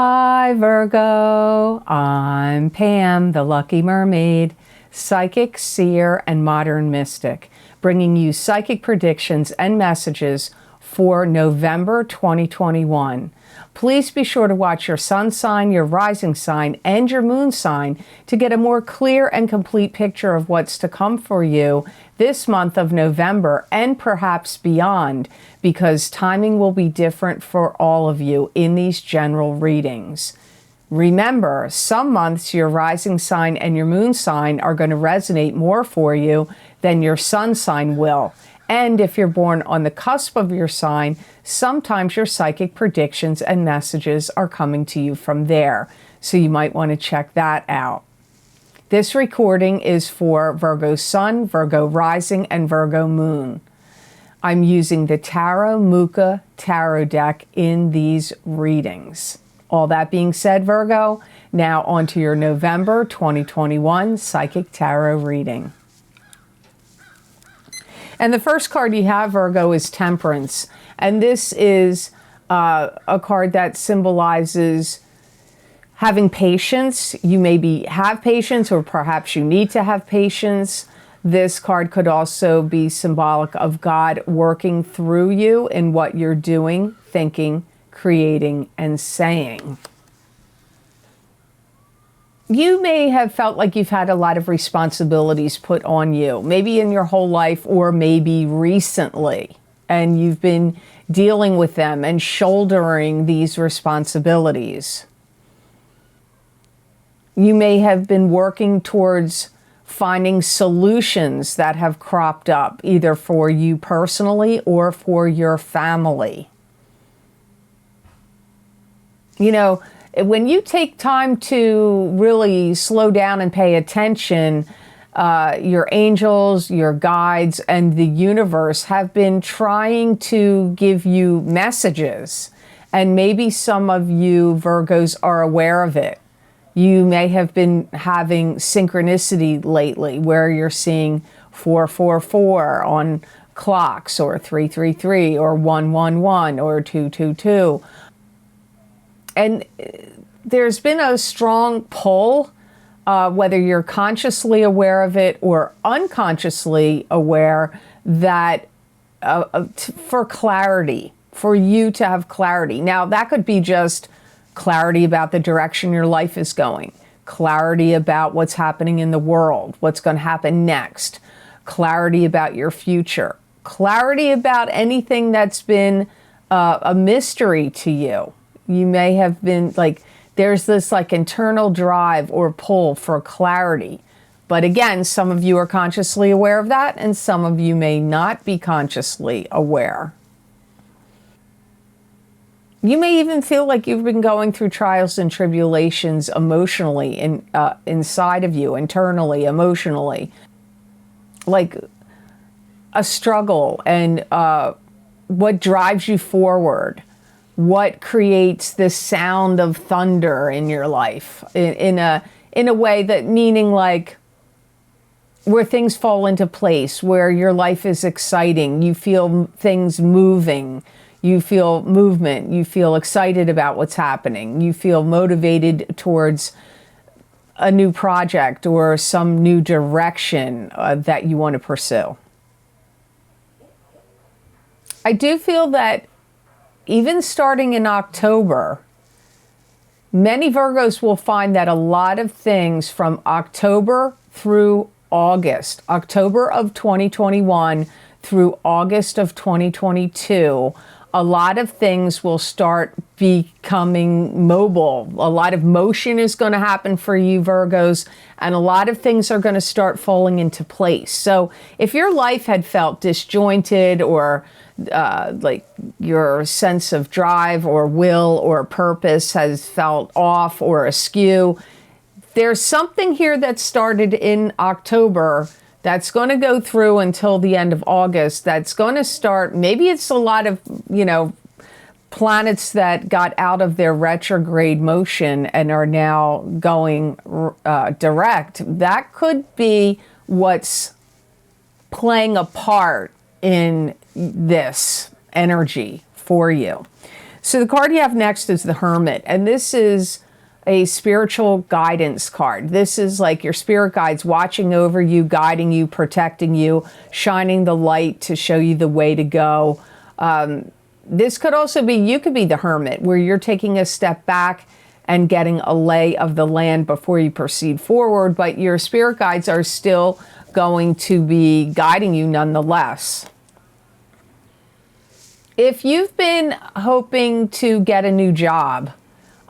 Hi Virgo, I'm Pam, the Lucky Mermaid, psychic, seer, and modern mystic, bringing you psychic predictions and messages for November 2021. Please be sure to watch your sun sign, your rising sign, and your moon sign to get a more clear and complete picture of what's to come for you this month of November and perhaps beyond, because timing will be different for all of you in these general readings. Remember, some months your rising sign and your moon sign are going to resonate more for you than your sun sign will. And if you're born on the cusp of your sign, sometimes your psychic predictions and messages are coming to you from there. So you might want to check that out. This recording is for Virgo Sun, Virgo Rising, and Virgo Moon. I'm using the Tarot Mucha Tarot deck in these readings. All that being said, Virgo, now onto your November 2021 Psychic Tarot reading. And the first card you have, Virgo, is Temperance. And this is a card that symbolizes having patience. You maybe have patience, or perhaps you need to have patience. This card could also be symbolic of God working through you in what you're doing, thinking, creating, and saying. You may have felt like you've had a lot of responsibilities put on you, maybe in your whole life or maybe recently, and you've been dealing with them and shouldering these responsibilities. You may have been working towards finding solutions that have cropped up, either for you personally or for your family. You know, when you take time to really slow down and pay attention, your angels, your guides, and the universe have been trying to give you messages. And maybe some of you Virgos are aware of it. You may have been having synchronicity lately where you're seeing 444 on clocks, or 333, or 111, or 222. And there's been a strong pull, whether you're consciously aware of it or unconsciously aware, that for clarity, for you to have clarity. Now, that could be just clarity about the direction your life is going, clarity about what's happening in the world, what's going to happen next, clarity about your future, clarity about anything that's been a mystery to you. You may have been like, there's this like internal drive or pull for clarity. But again, some of you are consciously aware of that, and some of you may not be consciously aware. You may even feel like you've been going through trials and tribulations emotionally, inside of you, internally, emotionally. Like a struggle, and what drives you forward. What creates the sound of thunder in your life in a way that, meaning like where things fall into place, where your life is exciting, you feel things moving, you feel movement, you feel excited about what's happening, you feel motivated towards a new project or some new direction that you want to pursue. I do feel that even starting in October, many Virgos will find that a lot of things from October through August, October of 2021 through August of 2022, a lot of things will start becoming mobile. A lot of motion is going to happen for you Virgos, and a lot of things are going to start falling into place. So if your life had felt disjointed, or like your sense of drive or will or purpose has felt off or askew, there's something here that started in October that's going to go through until the end of August. That's going to start, maybe it's a lot of, planets that got out of their retrograde motion and are now going direct. That could be what's playing a part in this energy for you. So the card you have next is the Hermit, and this is a spiritual guidance card. This is like your spirit guides watching over you, guiding you, protecting you, shining the light to show you the way to go. This could also be, you could be the Hermit, where you're taking a step back and getting a lay of the land before you proceed forward, but your spirit guides are still going to be guiding you nonetheless. If you've been hoping to get a new job,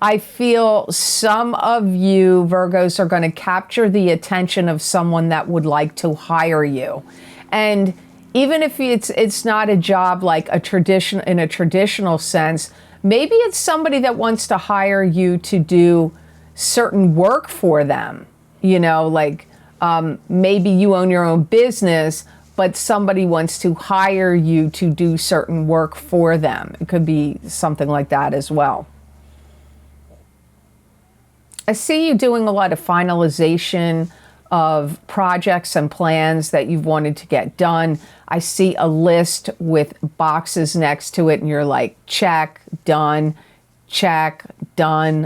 I feel some of you Virgos are going to capture the attention of someone that would like to hire you. And even if it's not a job like a tradition in a traditional sense, maybe it's somebody that wants to hire you to do certain work for them. You know, like maybe you own your own business, but somebody wants to hire you to do certain work for them. It could be something like that as well. I see you doing a lot of finalization of projects and plans that you've wanted to get done. I see a list with boxes next to it and you're like, check, done,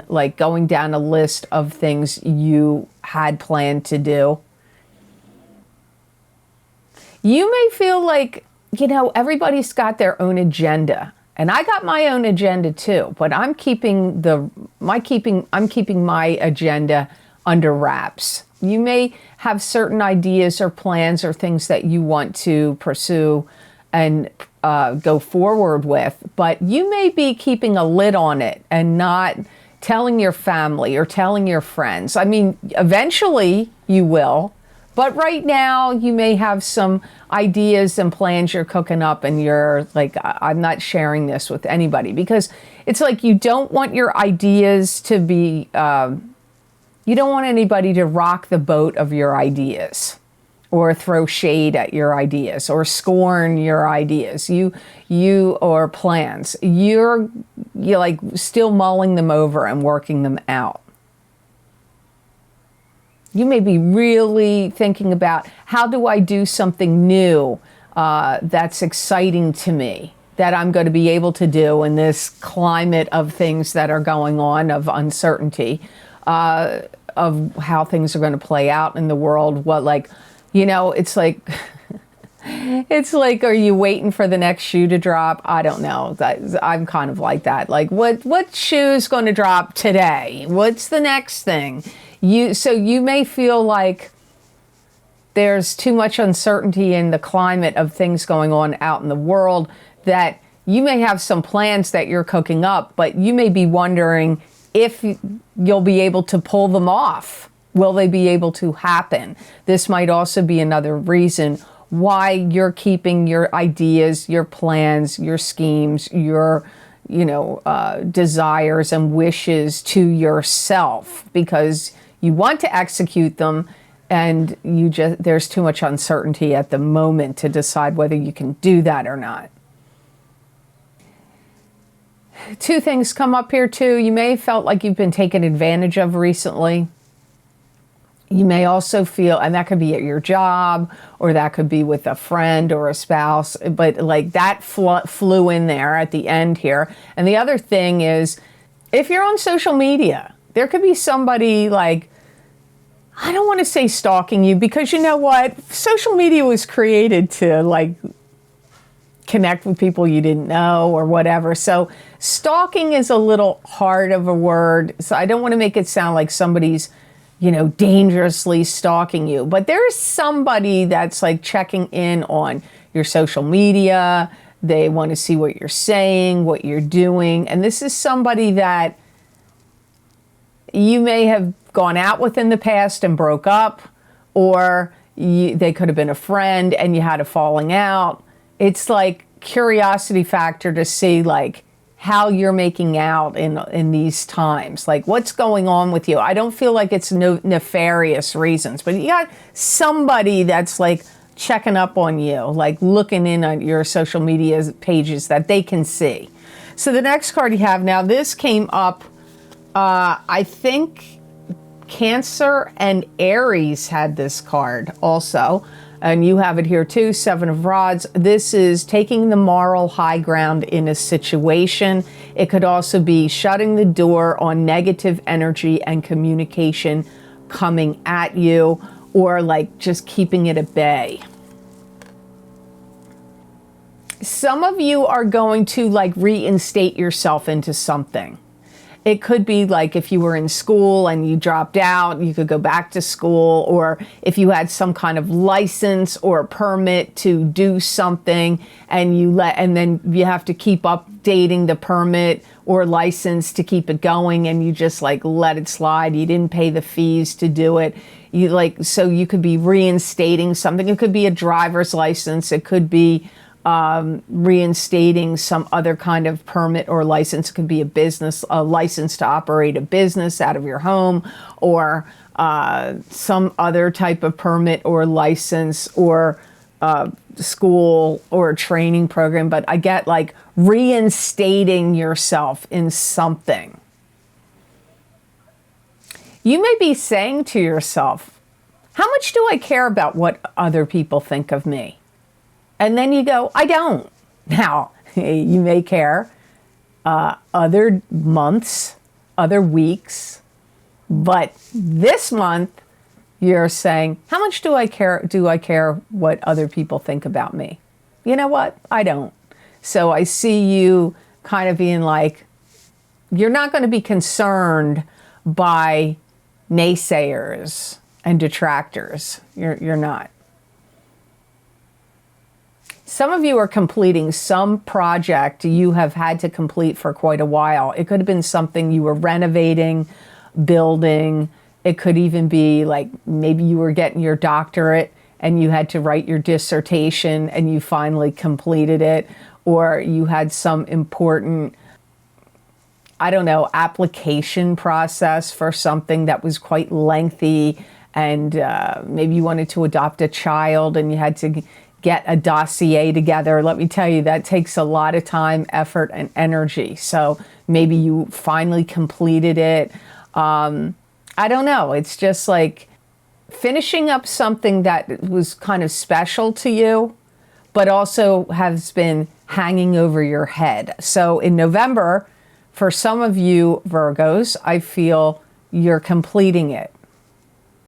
like going down a list of things you had planned to do. You may feel like, you know, everybody's got their own agenda. And I got my own agenda too, but I'm keeping my agenda under wraps. You may have certain ideas or plans or things that you want to pursue and go forward with, but you may be keeping a lid on it and not telling your family or telling your friends. I mean, eventually you will, but right now you may have some ideas and plans you're cooking up and you're like, I'm not sharing this with anybody, because it's like you don't want your ideas to be, you don't want anybody to rock the boat of your ideas or throw shade at your ideas or scorn your ideas, you or plans. You're like still mulling them over and working them out. You may be really thinking about, how do I do something new that's exciting to me, that I'm going to be able to do in this climate of things that are going on, of uncertainty, of how things are going to play out in the world. What, like, you know, it's like, it's like, are you waiting for the next shoe to drop? I don't know. I'm kind of like that. Like, what shoe's going to drop today? What's the next thing? So you may feel like there's too much uncertainty in the climate of things going on out in the world, that you may have some plans that you're cooking up, but you may be wondering if you'll be able to pull them off. Will they be able to happen? This might also be another reason why you're keeping your ideas, your plans, your schemes, your desires and wishes to yourself, because you want to execute them and there's too much uncertainty at the moment to decide whether you can do that or not. Two things come up here too. You may have felt like you've been taken advantage of recently. You may also feel, and that could be at your job, or that could be with a friend or a spouse, but like that flew in there at the end here. And the other thing is, if you're on social media, there could be somebody like, I don't want to say stalking you, because you know what? Social media was created to like connect with people you didn't know or whatever. So stalking is a little hard of a word. So I don't want to make it sound like somebody's, dangerously stalking you. But there's somebody that's like checking in on your social media. They want to see what you're saying, what you're doing. And this is somebody that you may have gone out with in the past and broke up, or they could have been a friend and you had a falling out. It's like curiosity factor to see like how you're making out in these times, like what's going on with you. I don't feel like it's nefarious reasons, but you got somebody that's like checking up on you, like looking in on your social media pages that they can see. So the next card you have now, this came up, I think Cancer and Aries had this card also. And you have it here too, Seven of Rods. This is taking the moral high ground in a situation. It could also be shutting the door on negative energy and communication coming at you, or like just keeping it at bay. Some of you are going to like reinstate yourself into something. It could be like if you were in school and you dropped out, you could go back to school, or if you had some kind of license or permit to do something and then you have to keep updating the permit or license to keep it going, and you just like let it slide. You didn't pay the fees to do it. So you could be reinstating something. It could be a driver's license. It could be reinstating some other kind of permit or license. It could be a license to operate a business out of your home, or some other type of permit or license, or school or a training program. But I get like reinstating yourself in something. You may be saying to yourself, how much do I care about what other people think of me? And then you go, I don't. Now, you may care other months, other weeks, but this month you're saying, how much do I care what other people think about me? You know what? I don't. So I see you kind of being like, you're not going to be concerned by naysayers and detractors. You're not. Some of you are completing some project you have had to complete for quite a while. It could have been something you were renovating, building. It could even be like maybe you were getting your doctorate and you had to write your dissertation and you finally completed it, or you had some important, I don't know, application process for something that was quite lengthy, and maybe you wanted to adopt a child and you had to get a dossier together. Let me tell you, that takes a lot of time, effort, and energy. So maybe you finally completed it. I don't know. It's just like finishing up something that was kind of special to you, but also has been hanging over your head. So in November, for some of you Virgos, I feel you're completing it.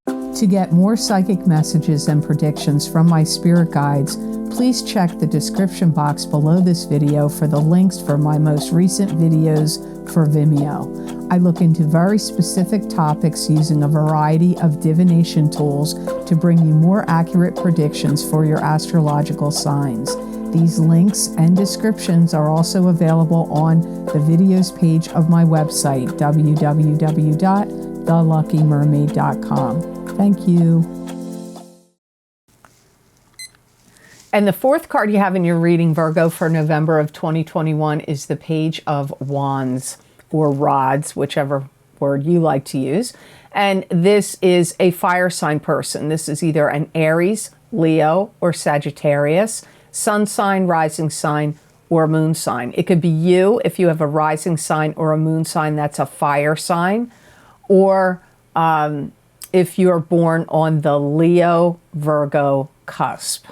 To get more psychic messages and predictions from my spirit guides, please check the description box below this video for the links for my most recent videos for Vimeo. I look into very specific topics using a variety of divination tools to bring you more accurate predictions for your astrological signs. These links and descriptions are also available on the videos page of my website, www.theluckymermaid.com. Thank you. And the fourth card you have in your reading, Virgo, for November of 2021 is the Page of Wands, or Rods, whichever word you like to use. And this is a fire sign person. This is either an Aries, Leo, or Sagittarius, sun sign, rising sign, or moon sign. It could be you if you have a rising sign or a moon sign that's a fire sign, or if you're born on the Leo-Virgo cusp.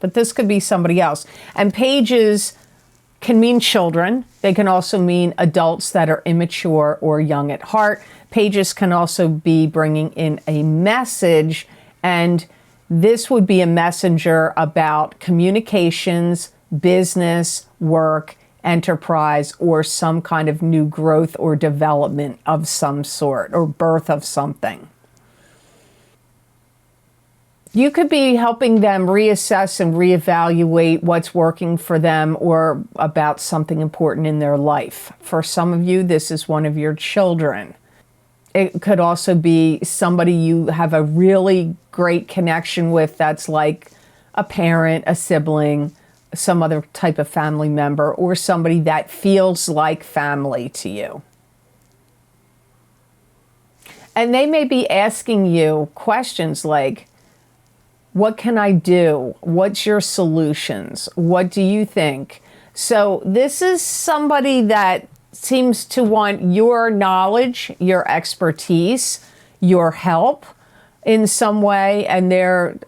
But this could be somebody else. And pages can mean children. They can also mean adults that are immature or young at heart. Pages can also be bringing in a message, and this would be a messenger about communications, business, work, enterprise, or some kind of new growth or development of some sort, or birth of something. You could be helping them reassess and reevaluate what's working for them, or about something important in their life. For some of you, this is one of your children. It could also be somebody you have a really great connection with, that's like a parent, a sibling, some other type of family member, or somebody that feels like family to you. And they may be asking you questions like, what can I do? What's your solutions? What do you think? So this is somebody that seems to want your knowledge, your expertise, your help in some way, and they're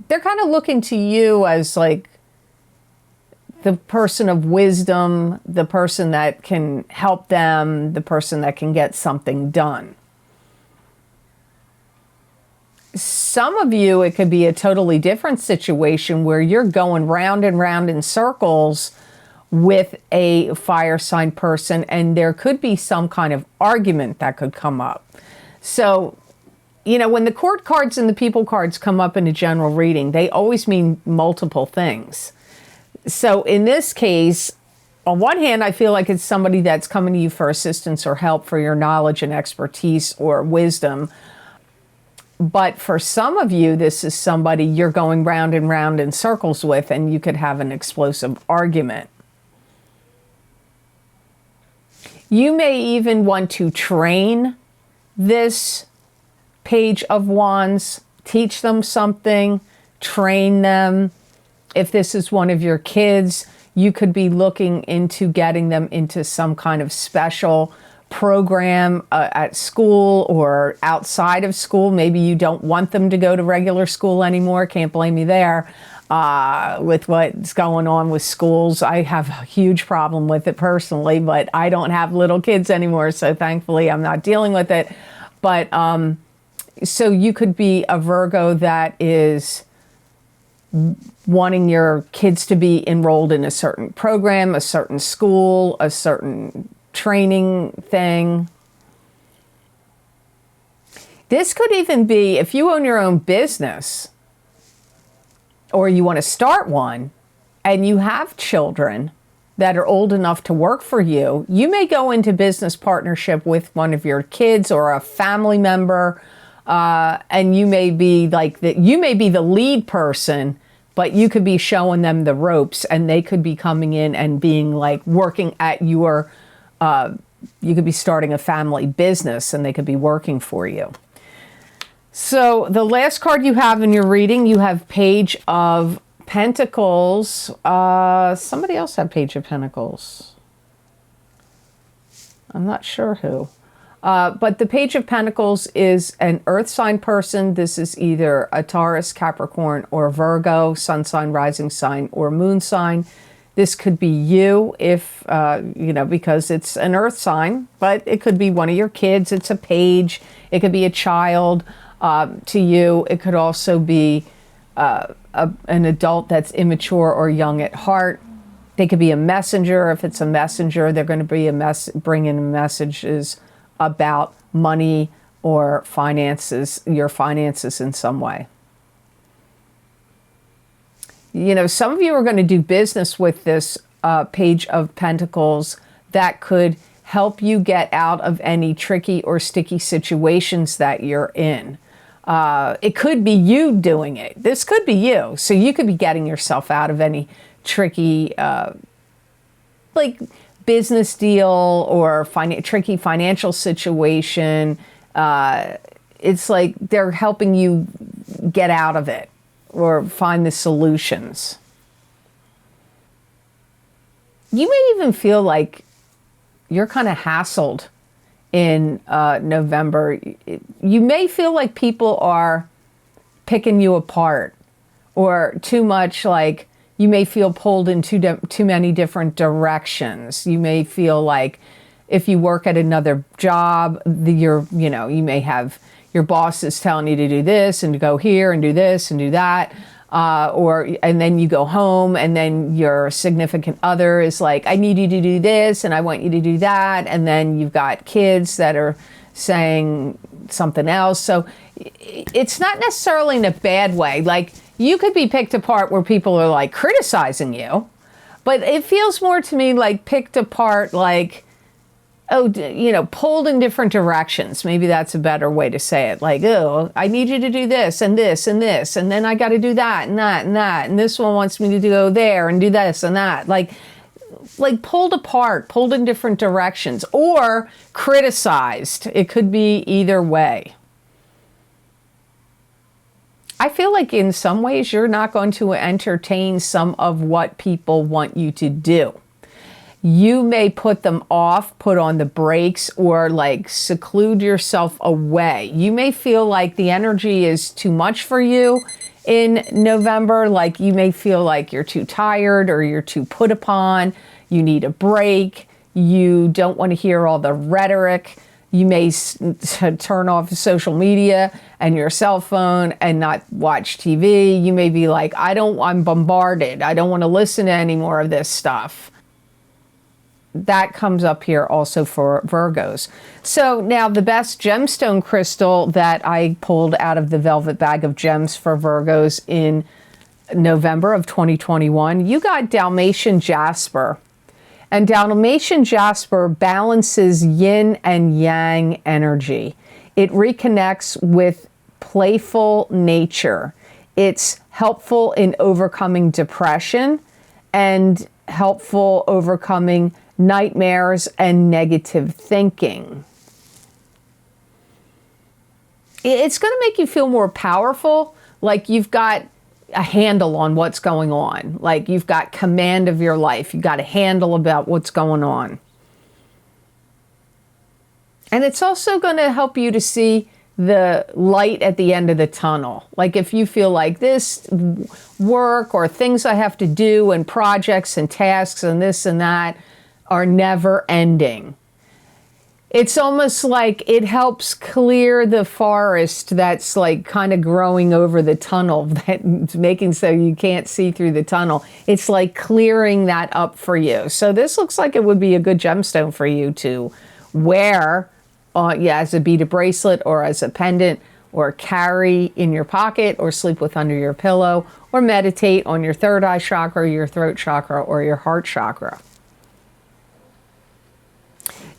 they're kind of looking to you as like the person of wisdom, the person that can help them, the person that can get something done. Some of you, it could be a totally different situation where you're going round and round in circles with a fire sign person, and there could be some kind of argument that could come up. So, you know, when the court cards and the people cards come up in a general reading, they always mean multiple things. So in this case, on one hand, I feel like it's somebody that's coming to you for assistance or help for your knowledge and expertise or wisdom. But for some of you, this is somebody you're going round and round in circles with, and you could have an explosive argument. You may even want to train this Page of Wands, teach them something, train them. If this is one of your kids, you could be looking into getting them into some kind of special program at school or outside of school. Maybe you don't want them to go to regular school anymore. Can't blame you there. With what's going on with schools, I have a huge problem with it personally, but I don't have little kids anymore, so thankfully I'm not dealing with it. But so you could be a Virgo that is wanting your kids to be enrolled in a certain program, a certain school, a certain training thing. This could even be if you own your own business or you want to start one and you have children that are old enough to work for you, you may go into business partnership with one of your kids or a family member, and you may be like you may be the lead person, but you could be showing them the ropes, and they could be coming in and being like working at your, you could be starting a family business and they could be working for you. So the last card you have in your reading, you have Page of Pentacles. Somebody else had Page of Pentacles. I'm not sure who. But the Page of Pentacles is an earth sign person. This is either a Taurus, Capricorn, or Virgo, sun sign, rising sign, or moon sign. This could be you if, you know, because it's an earth sign, but it could be one of your kids. It's a page. It could be a child to you. It could also be an adult that's immature or young at heart. They could be a messenger. If it's a messenger, they're going to be bringing messages about money or finances, your finances in some way. You know, some of you are going to do business with this Page of Pentacles that could help you get out of any tricky or sticky situations that you're in. It could be you doing it. This could be you. So you could be getting yourself out of any tricky, like business deal or tricky financial situation. It's like they're helping you get out of it or find the solutions. You may even feel like you're kind of hassled in November. You may feel like people are picking you apart, or too much, like you may feel pulled in too many different directions. You may feel like if you work at another job, you may have your boss is telling you to do this and to go here and do this and do that. And then you go home and then your significant other is like, I need you to do this and I want you to do that. And then you've got kids that are saying something else. So it's not necessarily in a bad way. Like you could be picked apart where people are like criticizing you, but it feels more to me like picked apart, like, oh, you know, pulled in different directions. Maybe that's a better way to say it. Like, oh, I need you to do this and this and this, and then I got to do that and that and that, and this one wants me to go there and do this and that. Like pulled apart, pulled in different directions, or criticized. It could be either way. I feel like in some ways you're not going to entertain some of what people want you to do. You may put them off, put on the brakes, or like seclude yourself away. You may feel like the energy is too much for you in November. Like you may feel like you're too tired or you're too put upon. You need a break. You don't want to hear all the rhetoric. You may turn off social media and your cell phone and not watch TV. You may be like, I'm bombarded. I don't want to listen to any more of this stuff. That comes up here also for Virgos. So now the best gemstone crystal that I pulled out of the velvet bag of gems for Virgos in November of 2021, you got Dalmatian Jasper. And Dalmatian Jasper balances yin and yang energy. It reconnects with playful nature. It's helpful in overcoming depression and helpful overcoming nightmares and negative thinking. It's going to make you feel more powerful, like you've got a handle on what's going on, like you've got command of your life, you've got a handle about what's going on. And it's also going to help you to see the light at the end of the tunnel. Like if you feel like this work or things I have to do and projects and tasks and this and that are never ending. It's almost like it helps clear the forest that's like kind of growing over the tunnel, that's making so you can't see through the tunnel. It's like clearing that up for you. So this looks like it would be a good gemstone for you to wear as a beaded bracelet or as a pendant, or carry in your pocket, or sleep with under your pillow, or meditate on your third eye chakra, your throat chakra, or your heart chakra.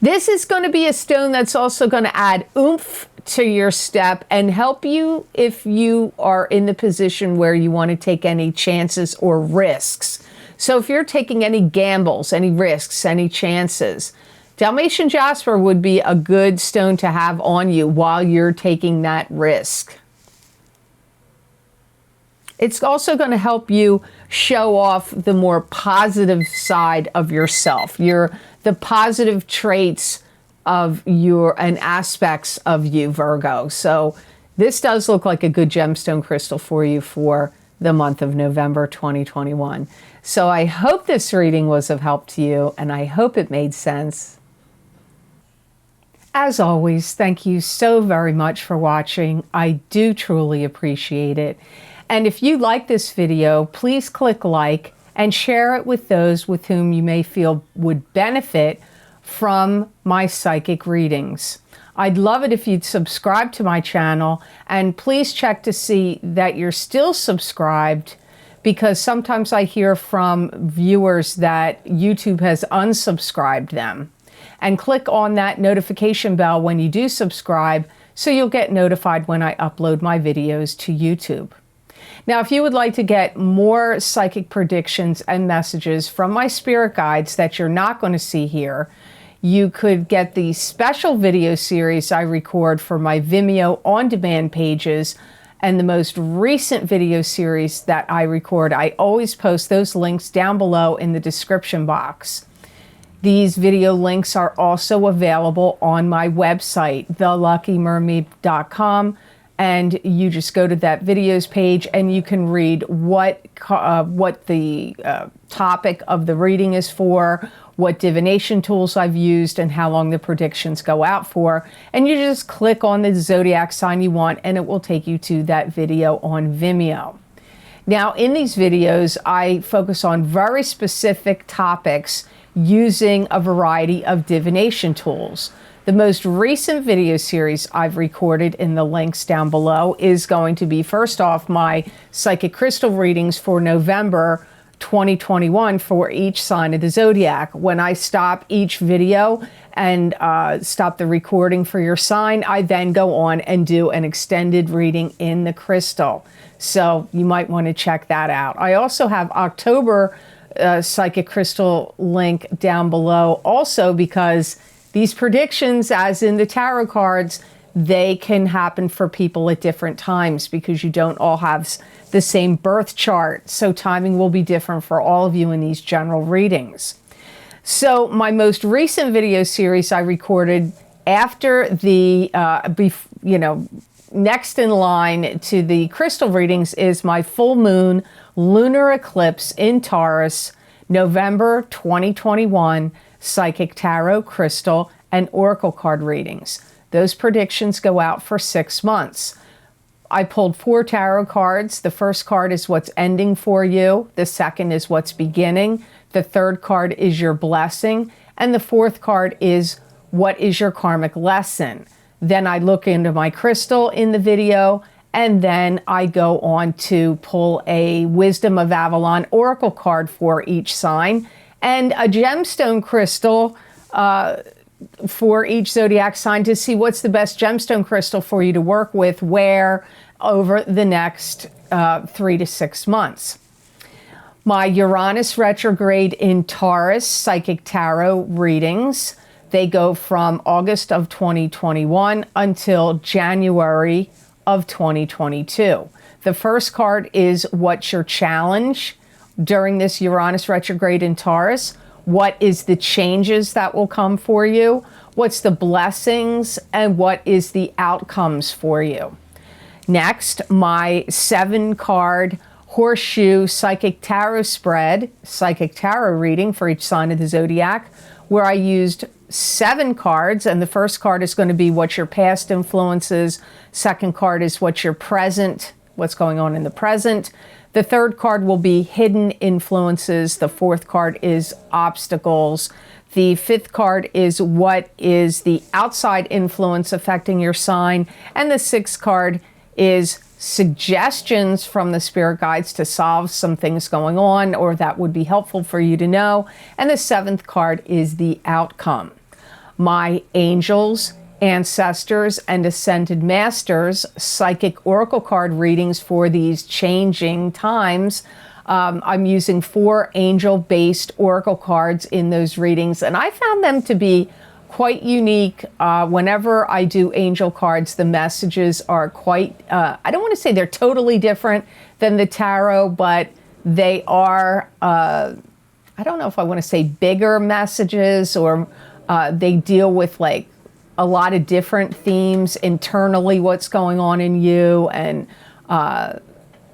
This is going to be a stone that's also going to add oomph to your step and help you if you are in the position where you want to take any chances or risks. So if you're taking any gambles, any risks, any chances, Dalmatian Jasper would be a good stone to have on you while you're taking that risk. It's also going to help you show off the more positive side of yourself, the positive traits of and aspects of you, Virgo. So this does look like a good gemstone crystal for you for the month of November 2021. So I hope this reading was of help to you, and I hope it made sense. As always, thank you so very much for watching. I do truly appreciate it. And if you like this video, please click like and share it with those with whom you may feel would benefit from my psychic readings. I'd love it if you'd subscribe to my channel, and please check to see that you're still subscribed, because sometimes I hear from viewers that YouTube has unsubscribed them. And click on that notification bell when you do subscribe so you'll get notified when I upload my videos to YouTube. Now, if you would like to get more psychic predictions and messages from my spirit guides that you're not going to see here, you could get the special video series I record for my Vimeo on-demand pages and the most recent video series that I record. I always post those links down below in the description box. These video links are also available on my website, theluckymermaid.com. And you just go to that videos page and you can read what the topic of the reading is for, what divination tools I've used, and how long the predictions go out for. And you just click on the zodiac sign you want and it will take you to that video on Vimeo. Now, in these videos, I focus on very specific topics using a variety of divination tools. The most recent video series I've recorded in the links down below is going to be, first off, my psychic crystal readings for November 2021 for each sign of the zodiac. When I stop each video and stop the recording for your sign, I then go on and do an extended reading in the crystal. So you might want to check that out. I also have October psychic crystal link down below also, because these predictions, as in the tarot cards, they can happen for people at different times because you don't all have the same birth chart. So timing will be different for all of you in these general readings. So my most recent video series I recorded after the, next in line to the crystal readings is my full moon lunar eclipse in Taurus, November 2021, psychic tarot, crystal, and oracle card readings. Those predictions go out for 6 months. I pulled 4 tarot cards. The first card is what's ending for you. The second is what's beginning. The third card is your blessing. And the fourth card is what is your karmic lesson. Then I look into my crystal in the video, and then I go on to pull a Wisdom of Avalon oracle card for each sign and a gemstone crystal for each zodiac sign to see what's the best gemstone crystal for you to work with where over the next 3 to 6 months. My Uranus retrograde in Taurus psychic tarot readings, they go from August of 2021 until January of 2022. The first card is what's your challenge during this Uranus retrograde in Taurus? What is the changes that will come for you? What's the blessings and what is the outcomes for you? Next, my 7-card Horseshoe psychic tarot spread, psychic tarot reading for each sign of the zodiac, where I used 7 cards, and the first card is going to be what's your past influences. Second card is what's your present, what's going on in the present. The third card will be hidden influences. The fourth card is obstacles. The fifth card is what is the outside influence affecting your sign. And the sixth card is suggestions from the spirit guides to solve some things going on or that would be helpful for you to know. And the seventh card is the outcome. My angels, ancestors, and ascended masters psychic oracle card readings for these changing times. I'm using 4 angel-based oracle cards in those readings, and I found them to be quite unique. Whenever I do angel cards, the messages are quite, I don't want to say they're totally different than the tarot, but they are, I don't know if I want to say bigger messages, or they deal with like a lot of different themes internally, what's going on in you, and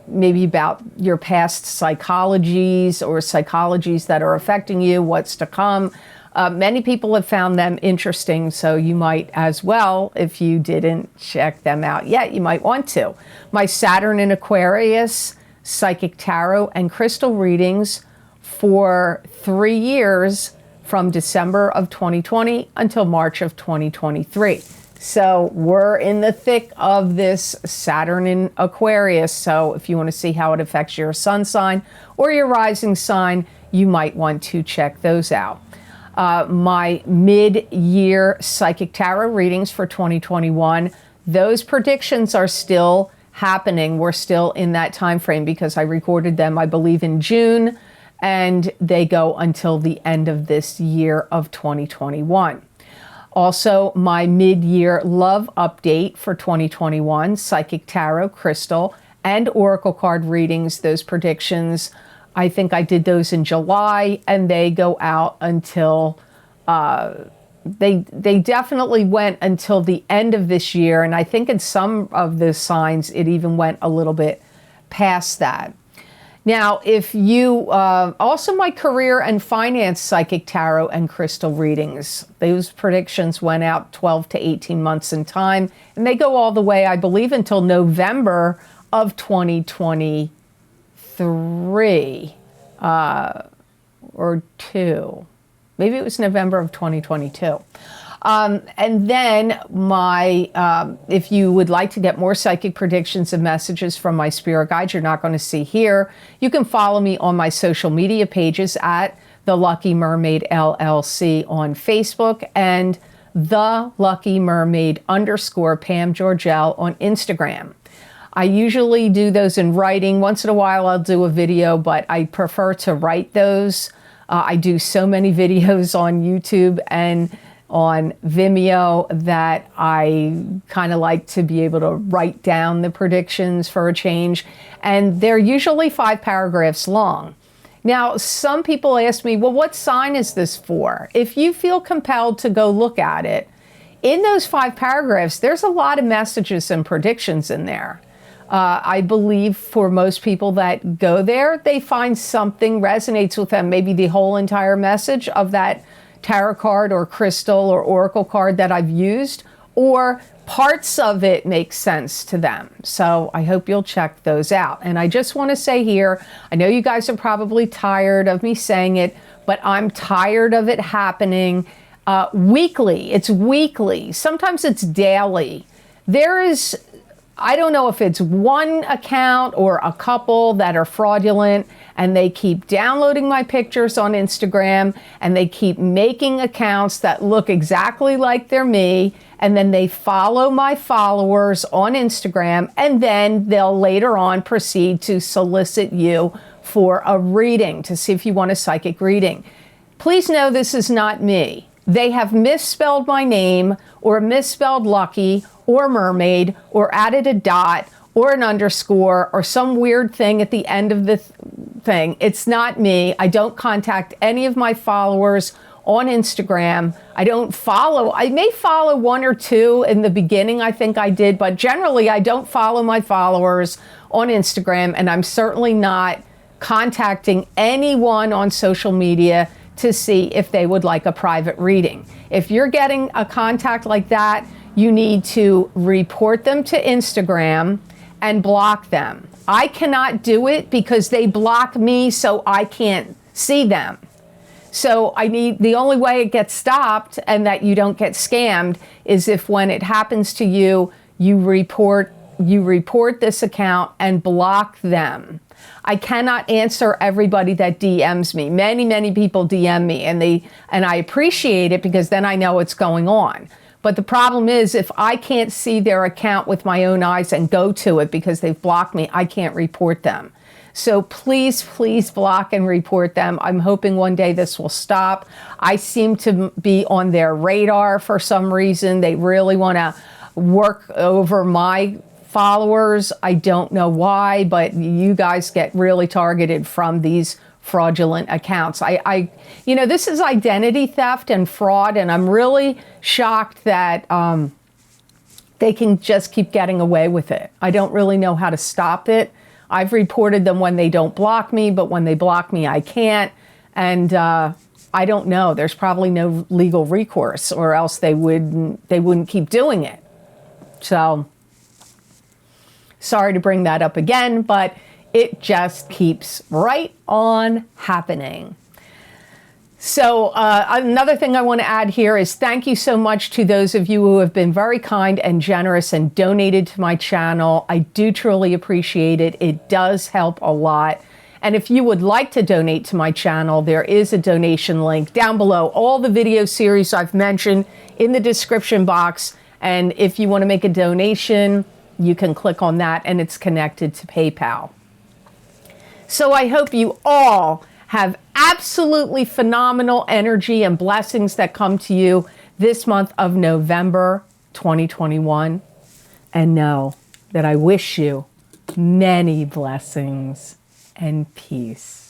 maybe about your past psychologies or psychologies that are affecting you, what's to come. Many people have found them interesting, so you might as well, if you didn't check them out yet, you might want to. My Saturn in Aquarius psychic tarot and crystal readings for 3 years from December of 2020 until March of 2023. So we're in the thick of this Saturn in Aquarius. So if you want to see how it affects your sun sign or your rising sign, you might want to check those out. My mid-year psychic tarot readings for 2021, those predictions are still happening. We're still in that time frame because I recorded them, I believe, in June, and they go until the end of this year of 2021. Also, my mid-year love update for 2021, psychic tarot, crystal, and oracle card readings, those predictions, I think I did those in July, and they go out until, they definitely went until the end of this year, and I think in some of the signs, it even went a little bit past that. Now, if you, also my career and finance psychic tarot and crystal readings, those predictions went out 12 to 18 months in time, and they go all the way, I believe, until November of 2023, or 2. Maybe it was November of 2022. And then my, if you would like to get more psychic predictions and messages from my spirit guides you're not going to see here, you can follow me on my social media pages at The Lucky Mermaid LLC on Facebook and The Lucky Mermaid _ Pam Georgel on Instagram. I usually do those in writing. Once in a while I'll do a video, but I prefer to write those. I do so many videos on YouTube and on Vimeo that I kind of like to be able to write down the predictions for a change. And they're usually 5 paragraphs long. Now, some people ask me, well, what sign is this for? If you feel compelled to go look at it, in those 5 paragraphs, there's a lot of messages and predictions in there. I believe for most people that go there, they find something resonates with them. Maybe the whole entire message of that tarot card or crystal or oracle card that I've used, or parts of it make sense to them. So I hope you'll check those out. And I just want to say here, I know you guys are probably tired of me saying it, but I'm tired of it happening weekly. It's weekly. Sometimes it's daily. There is, I don't know if it's one account or a couple that are fraudulent, and they keep downloading my pictures on Instagram, and they keep making accounts that look exactly like they're me, and then they follow my followers on Instagram, and then they'll later on proceed to solicit you for a reading to see if you want a psychic reading. Please know this is not me. They have misspelled my name, or misspelled lucky, or mermaid, or added a dot, or an underscore, or some weird thing at the end of the thing. It's not me. I don't contact any of my followers on Instagram. I don't follow. I may follow 1 or 2 in the beginning, I think I did, but generally I don't follow my followers on Instagram, and I'm certainly not contacting anyone on social media to see if they would like a private reading. If you're getting a contact like that, you need to report them to Instagram and block them. I cannot do it because they block me, so I can't see them. So the only way it gets stopped and that you don't get scammed is if when it happens to you, you report this account and block them. I cannot answer everybody that DMs me. Many people DM me, and I appreciate it because then I know what's going on. But the problem is, if I can't see their account with my own eyes and go to it because they've blocked me, I can't report them. So please block and report them. I'm hoping one day this will stop. I seem to be on their radar for some reason. They really want to work over my followers. I don't know why, but you guys get really targeted from these fraudulent accounts. This is identity theft and fraud, and I'm really shocked that they can just keep getting away with it. I don't really know how to stop it. I've reported them when they don't block me, but when they block me, I can't. And I don't know. There's probably no legal recourse, or else they wouldn't keep doing it. So sorry to bring that up again, but it just keeps right on happening. So another thing I want to add here is thank you so much to those of you who have been very kind and generous and donated to my channel. I do truly appreciate it. It does help a lot. And if you would like to donate to my channel, there is a donation link down below. All the video series I've mentioned in the description box. And if you want to make a donation, you can click on that, and it's connected to PayPal. So I hope you all have absolutely phenomenal energy and blessings that come to you this month of November 2021. And know that I wish you many blessings and peace.